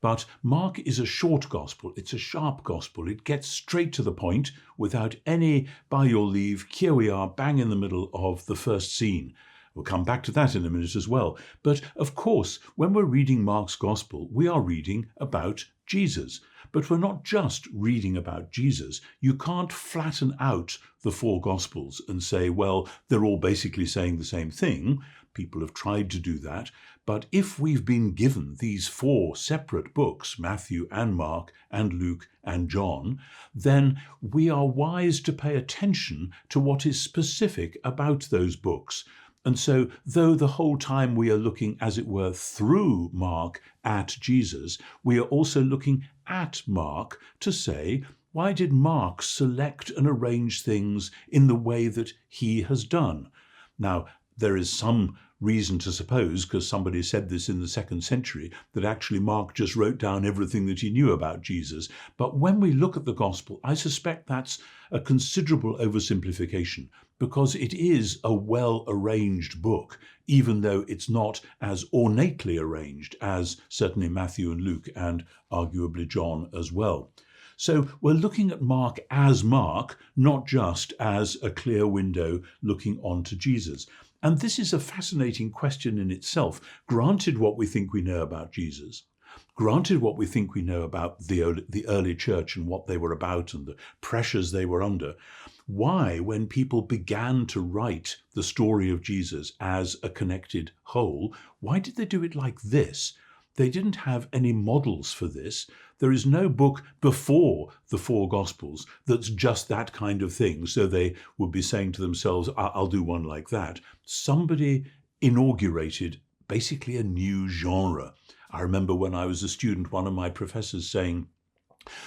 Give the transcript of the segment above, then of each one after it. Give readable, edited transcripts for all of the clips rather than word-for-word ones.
But Mark is a short gospel. It's a sharp gospel. It gets straight to the point without any by your leave. Here we are, bang in the middle of the first scene. We'll come back to that in a minute as well. But of course, when we're reading Mark's gospel, we are reading about Jesus. But we're not just reading about Jesus. You can't flatten out the four gospels and say, well, they're all basically saying the same thing. People have tried to do that. But if we've been given these four separate books, Matthew and Mark and Luke and John, then we are wise to pay attention to what is specific about those books. And so, though the whole time we are looking, as it were, through Mark at Jesus, we are also looking at Mark to say, why did Mark select and arrange things in the way that he has done? Now, there is some reason to suppose, because somebody said this in the 2nd century, that actually Mark just wrote down everything that he knew about Jesus. But when we look at the gospel, I suspect that's a considerable oversimplification, because it is a well-arranged book, even though it's not as ornately arranged as certainly Matthew and Luke and arguably John as well. So we're looking at Mark, not just as a clear window looking onto Jesus. And this is a fascinating question in itself. Granted what we think we know about Jesus, granted what we think we know about the early church and what they were about and the pressures they were under, why, when people began to write the story of Jesus as a connected whole, why did they do it like this? They didn't have any models for this. There is no book before the four Gospels that's just that kind of thing. So they would be saying to themselves, I'll do one like that. Somebody inaugurated basically a new genre. I remember when I was a student, one of my professors saying,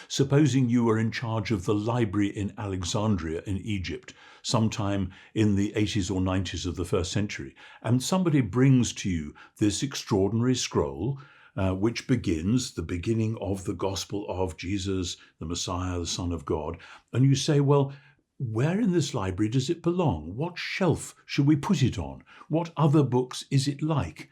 supposing you were in charge of the library in Alexandria in Egypt, sometime in the 80s or 90s of the 1st century, and somebody brings to you this extraordinary scroll, which begins the beginning of the gospel of Jesus, the Messiah, the Son of God. And you say, well, where in this library does it belong? What shelf should we put it on? What other books is it like?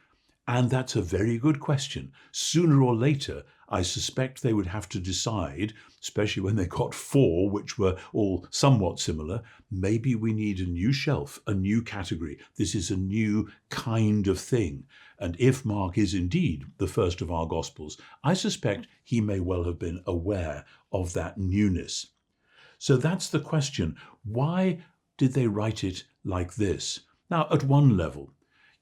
And that's a very good question. Sooner or later, I suspect they would have to decide, especially when they got four, which were all somewhat similar, maybe we need a new shelf, a new category. This is a new kind of thing. And if Mark is indeed the first of our Gospels, I suspect he may well have been aware of that newness. So that's the question. Why did they write it like this? Now, at one level,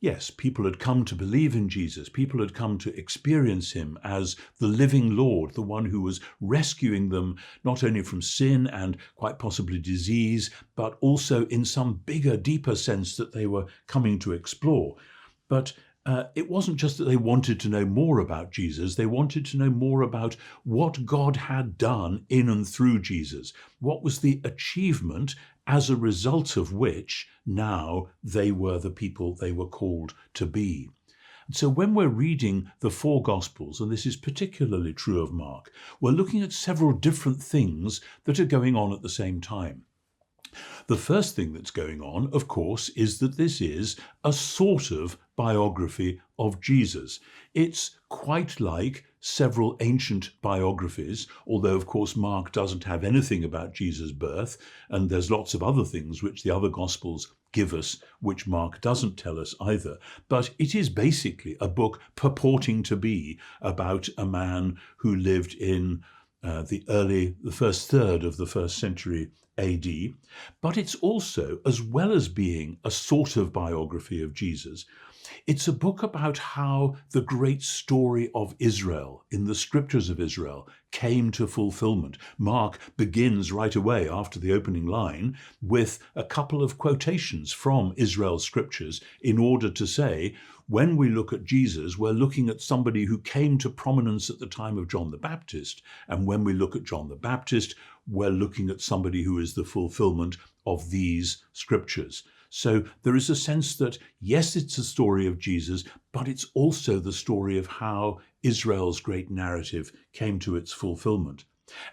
yes, people had come to believe in Jesus. People had come to experience him as the living Lord, the one who was rescuing them not only from sin and quite possibly disease, but also in some bigger, deeper sense that they were coming to explore. But it wasn't just that they wanted to know more about Jesus. They wanted to know more about what God had done in and through Jesus. What was the achievement as a result of which now they were the people they were called to be. And so when we're reading the four Gospels, and this is particularly true of Mark, we're looking at several different things that are going on at the same time. The first thing that's going on, of course, is that this is a sort of biography of Jesus. It's quite like several ancient biographies, although, of course, Mark doesn't have anything about Jesus' birth, and there's lots of other things which the other Gospels give us, which Mark doesn't tell us either. But it is basically a book purporting to be about a man who lived in the first third of the 1st century AD, but it's also, as well as being a sort of biography of Jesus, it's a book about how the great story of Israel in the scriptures of Israel came to fulfillment. Mark begins right away after the opening line with a couple of quotations from Israel's scriptures in order to say, when we look at Jesus, we're looking at somebody who came to prominence at the time of John the Baptist. And when we look at John the Baptist, we're looking at somebody who is the fulfillment of these scriptures. So there is a sense that, yes, it's a story of Jesus, but it's also the story of how Israel's great narrative came to its fulfillment.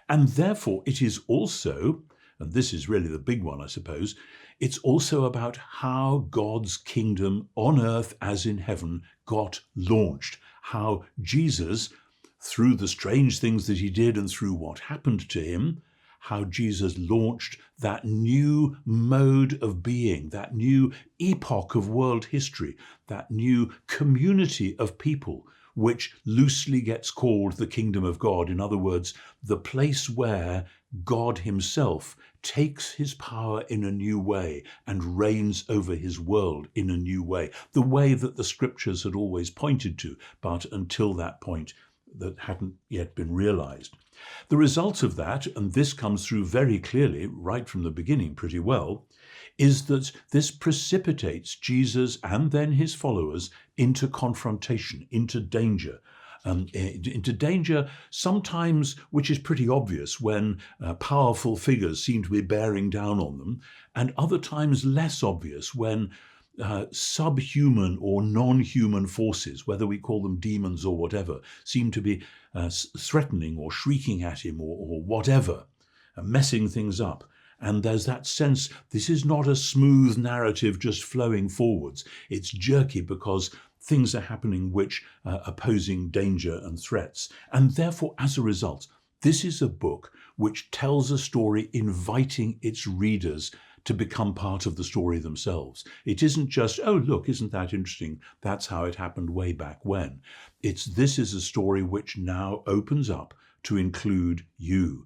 And therefore, it is also, and this is really the big one, I suppose, it's also about how God's kingdom on earth as in heaven got launched, how Jesus through the strange things that he did and through what happened to him, how Jesus launched that new mode of being, that new epoch of world history, that new community of people, which loosely gets called the kingdom of God. In other words, the place where God himself takes his power in a new way and reigns over his world in a new way, the way that the scriptures had always pointed to, but until that point that hadn't yet been realized. The result of that, and this comes through very clearly right from the beginning pretty well, is that this precipitates Jesus and then his followers into confrontation, into danger. Into danger sometimes which is pretty obvious when powerful figures seem to be bearing down on them, and other times less obvious when subhuman or non-human forces, whether we call them demons or whatever, seem to be threatening or shrieking at him or whatever, messing things up. And there's that sense, this is not a smooth narrative just flowing forwards. It's jerky because things are happening which are posing danger and threats. And therefore, as a result, this is a book which tells a story inviting its readers to become part of the story themselves. It isn't just, oh, look, isn't that interesting? That's how it happened way back when. This is a story which now opens up to include you.